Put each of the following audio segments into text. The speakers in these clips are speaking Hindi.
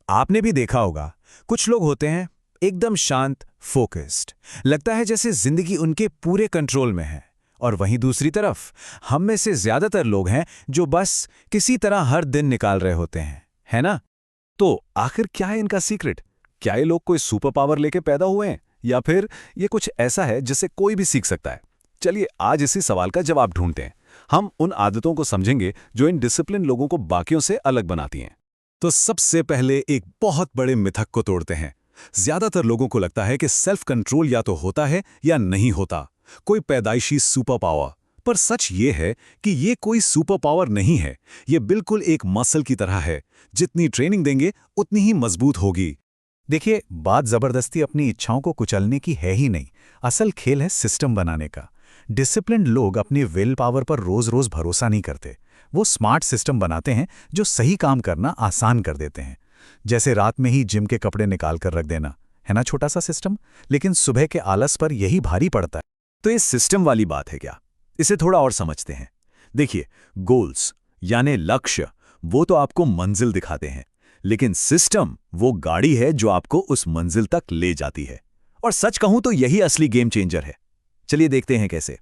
आपने भी देखा होगा, कुछ लोग होते हैं एकदम शांत, फोकस्ड, लगता है जैसे जिंदगी उनके पूरे कंट्रोल में है। और वहीं दूसरी तरफ हम में से ज्यादातर लोग हैं जो बस किसी तरह हर दिन निकाल रहे होते हैं, है ना? तो आखिर क्या है इनका सीक्रेट? क्या ये लोग कोई सुपर पावर लेके पैदा हुए हैं, या फिर ये कुछ ऐसा है जिससे कोई भी सीख सकता है? चलिए आज इसी सवाल का जवाब ढूंढते हैं। हम उन आदतों को समझेंगे जो इन डिसिप्लिन लोगों को बाकियों से अलग बनाती हैं। तो सबसे पहले एक बहुत बड़े मिथक को तोड़ते हैं। ज्यादातर लोगों को लगता है कि सेल्फ कंट्रोल या तो होता है या नहीं होता, कोई पैदाइशी सुपर पावर। पर सच ये है कि ये कोई सुपर पावर नहीं है, ये बिल्कुल एक मसल की तरह है। जितनी ट्रेनिंग देंगे उतनी ही मजबूत होगी। देखिए, बात जबरदस्ती अपनी इच्छाओं को कुचलने की है ही नहीं, असल खेल है सिस्टम बनाने का। डिसिप्लिन्ड लोग अपनी विल पावर पर रोज रोज भरोसा नहीं करते, वो स्मार्ट सिस्टम बनाते हैं जो सही काम करना आसान कर देते हैं। जैसे रात में ही जिम के कपड़े निकाल कर रख देना, है ना छोटा सा सिस्टम, लेकिन सुबह के आलस पर यही भारी पड़ता है। तो ये सिस्टम वाली बात है क्या? इसे थोड़ा और समझते हैं। देखिए, गोल्स यानी लक्ष्य वो तो आपको मंजिल दिखाते हैं, लेकिन सिस्टम वो गाड़ी है जो आपको उस मंजिल तक ले जाती है। और सच कहूं तो यही असली गेम चेंजर है। चलिए देखते हैं कैसे।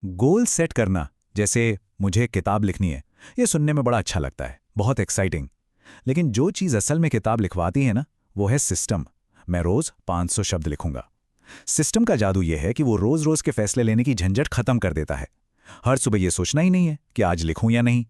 गोल सेट करना, जैसे मुझे किताब लिखनी है, ये सुनने में बड़ा अच्छा लगता है, बहुत एक्साइटिंग। लेकिन जो चीज़ असल में किताब लिखवाती है ना, वो है सिस्टम। मैं रोज 500 शब्द लिखूंगा। सिस्टम का जादू यह है कि वो रोज रोज के फैसले लेने की झंझट खत्म कर देता है। हर सुबह ये सोचना ही नहीं है कि आज लिखूं या नहीं,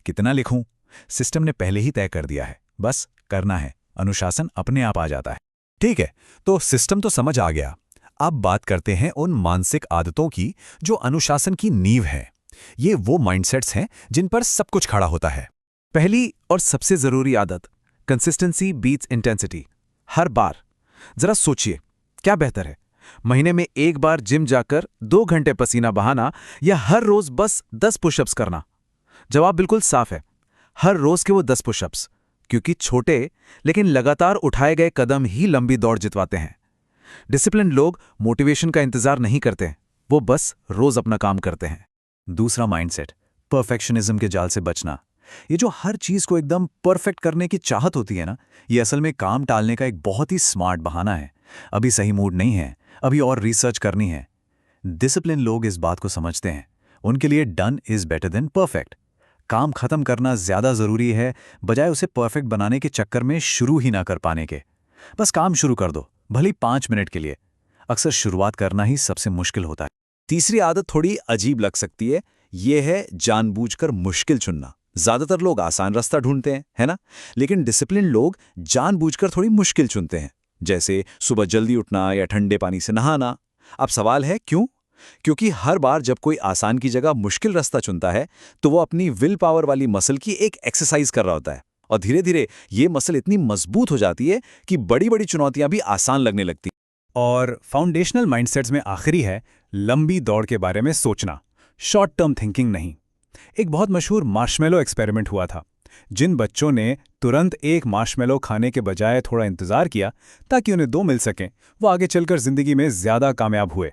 कितना लिखूं। सिस्टम ने पहले ही तय कर दिया है, बस करना है, अनुशासन अपने आप आ जाता है। ठीक है, तो सिस्टम तो समझ आ गया। अब बात करते हैं उन मानसिक आदतों की जो अनुशासन की नींव है। ये वो माइंडसेट्स हैं जिन पर सब कुछ खड़ा होता है। पहली और सबसे जरूरी आदत, कंसिस्टेंसी बीट्स इंटेंसिटी। हर बार जरा सोचिए, क्या बेहतर है, महीने में एक बार जिम जाकर 2 घंटे पसीना बहाना, या हर रोज बस 10 पुशअप्स करना? जवाब बिल्कुल साफ है, हर रोज के वो 10 पुशअप्स, क्योंकि छोटे लेकिन लगातार उठाए गए कदम ही लंबी दौड़ जितवाते हैं। डिसिप्लिन लोग मोटिवेशन का इंतजार नहीं करते, वो बस रोज अपना काम करते हैं। दूसरा माइंडसेट, परफेक्शनिज्म के जाल से बचना। ये जो हर चीज को एकदम परफेक्ट करने की चाहत होती है ना, ये असल में काम टालने का एक बहुत ही स्मार्ट बहाना है। अभी सही मूड नहीं है, अभी और रिसर्च करनी है। डिसिप्लिन लोग इस बात को समझते हैं, उनके लिए done is better than perfect. काम खत्म करना ज्यादा जरूरी है, बजाय उसे परफेक्ट बनाने के चक्कर में शुरू ही ना कर पाने के। बस काम शुरू कर दो, भले 5 मिनट के लिए। अक्सर शुरुआत करना ही सबसे मुश्किल होता है। तीसरी आदत थोड़ी अजीब लग सकती है, यह है जानबूझकर मुश्किल चुनना। ज्यादातर लोग आसान रास्ता ढूंढते हैं, है ना? लेकिन डिसिप्लिन लोग जानबूझकर थोड़ी मुश्किल चुनते हैं, जैसे सुबह जल्दी उठना या ठंडे पानी से नहाना। अब सवाल है क्यों? क्योंकि हर बार जब कोई आसान की जगह मुश्किल रास्ता चुनता है, तो वो अपनी विल पावर वाली मसल की एक एक्सरसाइज कर रहा होता है। और धीरे धीरे ये मसल इतनी मजबूत हो जाती है कि बड़ी बड़ी चुनौतियां भी आसान लगने लगती। और फाउंडेशनल माइंडसेट्स में आखिरी है लंबी दौड़ के बारे में सोचना, शॉर्ट टर्म थिंकिंग नहीं। एक बहुत मशहूर मार्शमेलो एक्सपेरिमेंट हुआ था। जिन बच्चों ने तुरंत एक मार्शमेलो खाने के बजाय थोड़ा इंतजार किया ताकि उन्हें 2 मिल सकें, वो आगे चलकर जिंदगी में ज्यादा कामयाब हुए।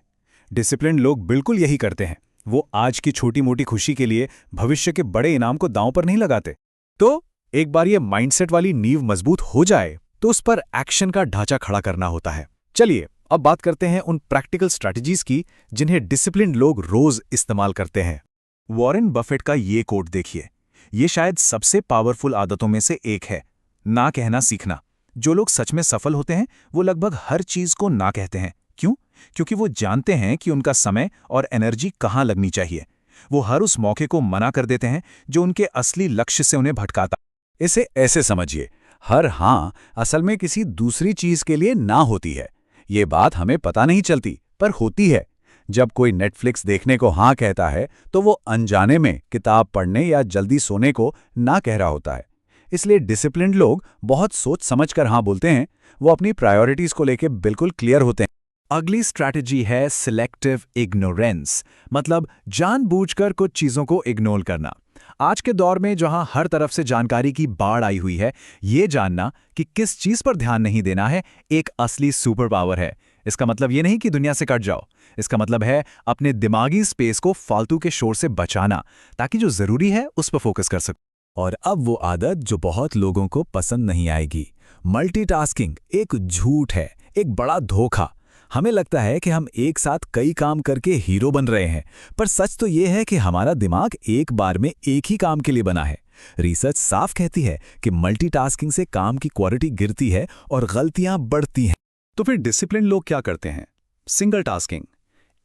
डिसिप्लिन लोग बिल्कुल यही करते हैं, वो आज की छोटी मोटी खुशी के लिए भविष्य के बड़े इनाम को दांव पर नहीं लगाते। तो एक बार ये माइंडसेट वाली नींव मजबूत हो जाए तो उस पर एक्शन का ढांचा खड़ा करना होता है। चलिए अब बात करते हैं उन प्रैक्टिकल स्ट्रैटेजीज की जिन्हें डिसिप्लिन लोग रोज इस्तेमाल करते हैं। वॉरेन बफेट का ये कोट देखिए, ये शायद सबसे पावरफुल आदतों में से एक है, ना कहना सीखना। जो लोग सच में सफल होते हैं वो लगभग हर चीज को ना कहते हैं। क्यों? क्योंकि वो जानते हैं कि उनका समय और एनर्जी कहाँ लगनी चाहिए। वो हर उस मौके को मना कर देते हैं जो उनके असली लक्ष्य से उन्हें भटकाता। इसे ऐसे समझिए, हर हाँ असल में किसी दूसरी चीज के लिए ना होती है। ये बात हमें पता नहीं चलती, पर होती है। जब कोई नेटफ्लिक्स देखने को हाँ कहता है तो वो अनजाने में किताब पढ़ने या जल्दी सोने को ना कह रहा होता है। इसलिए डिसिप्लिन्ड लोग बहुत सोच समझकर हाँ बोलते हैं, वो अपनी प्रायोरिटीज को लेकर बिल्कुल क्लियर होते हैं। अगली स्ट्रैटेजी है सिलेक्टिव इग्नोरेंस, मतलब जानबूझकर कुछ चीजों को इग्नोर करना। आज के दौर में जहां हर तरफ से जानकारी की बाढ़ आई हुई है, ये जानना कि किस चीज पर ध्यान नहीं देना है एक असली सुपर पावर है। इसका मतलब ये नहीं कि दुनिया से कट जाओ, इसका मतलब है अपने दिमागी स्पेस को फालतू के शोर से बचाना, ताकि जो जरूरी है उस पर फोकस कर सको। और अब वो आदत जो बहुत लोगों को पसंद नहीं आएगी, मल्टीटास्किंग एक झूठ है, एक बड़ा धोखा। हमें लगता है कि हम एक साथ कई काम करके हीरो बन रहे हैं, पर सच तो ये है कि हमारा दिमाग एक बार में एक ही काम के लिए बना है। रिसर्च साफ कहती है कि मल्टीटास्किंग से काम की क्वालिटी गिरती है और गलतियां बढ़ती हैं। तो फिर डिसिप्लिन लोग क्या करते हैं? सिंगल टास्किंग,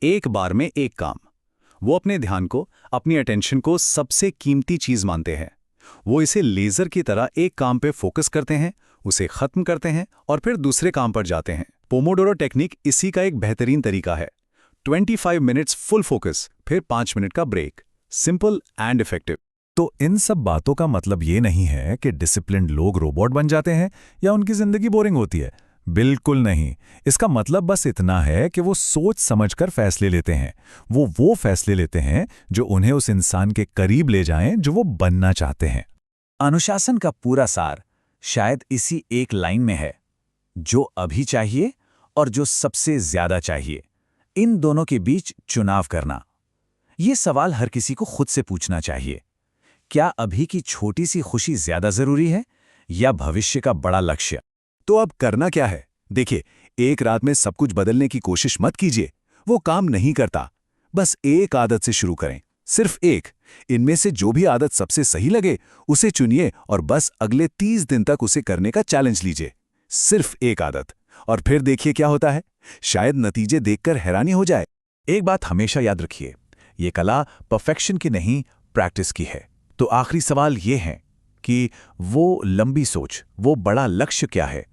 एक बार में एक काम। वो अपने ध्यान को, अपनी अटेंशन को सबसे कीमती चीज मानते हैं। वो इसे लेजर की तरह एक काम पे फोकस करते हैं, उसे खत्म करते हैं और फिर दूसरे काम पर जाते हैं। पोमोडोरो टेक्निक इसी का एक बेहतरीन तरीका है। 25 मिनट्स फुल फोकस, फिर 5 मिनट का ब्रेक। Simple and effective. तो इन सब बातों का मतलब ये नहीं है कि डिसिप्लिन्ड लोग रोबोट बन जाते हैं या उनकी जिंदगी बोरिंग होती है। बिल्कुल नहीं। इसका मतलब बस इतना है कि वो सोच समझकर फैसले लेते हैं। वो फैसले लेते हैं जो उन्हें उस इंसान के करीब ले जाएं जो वो बनना चाहते हैं। अनुशासन का पूरा सार शायद इसी एक लाइन में है, जो अभी चाहिए और जो सबसे ज्यादा चाहिए, इन दोनों के बीच चुनाव करना। ये सवाल हर किसी को खुद से पूछना चाहिए। क्या अभी की छोटी सी खुशी ज्यादा जरूरी है या भविष्य का बड़ा लक्ष्य? तो अब करना क्या है? देखिए, एक रात में सब कुछ बदलने की कोशिश मत कीजिए, वो काम नहीं करता। बस एक आदत से शुरू करें, सिर्फ एक। इनमें से जो भी आदत सबसे सही लगे उसे चुनिए और बस अगले 30 दिन तक उसे करने का चैलेंज लीजिए। सिर्फ एक आदत, और फिर देखिए क्या होता है। शायद नतीजे देखकर हैरानी हो जाए। एक बात हमेशा याद रखिए, ये कला परफेक्शन की नहीं, प्रैक्टिस की है। तो आखिरी सवाल ये है कि वो लंबी सोच, वो बड़ा लक्ष्य क्या है,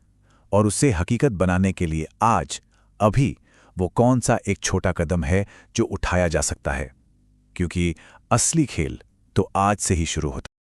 और उसे हकीकत बनाने के लिए आज, अभी, वो कौन सा एक छोटा कदम है जो उठाया जा सकता है? क्योंकि असली खेल तो आज से ही शुरू होता है।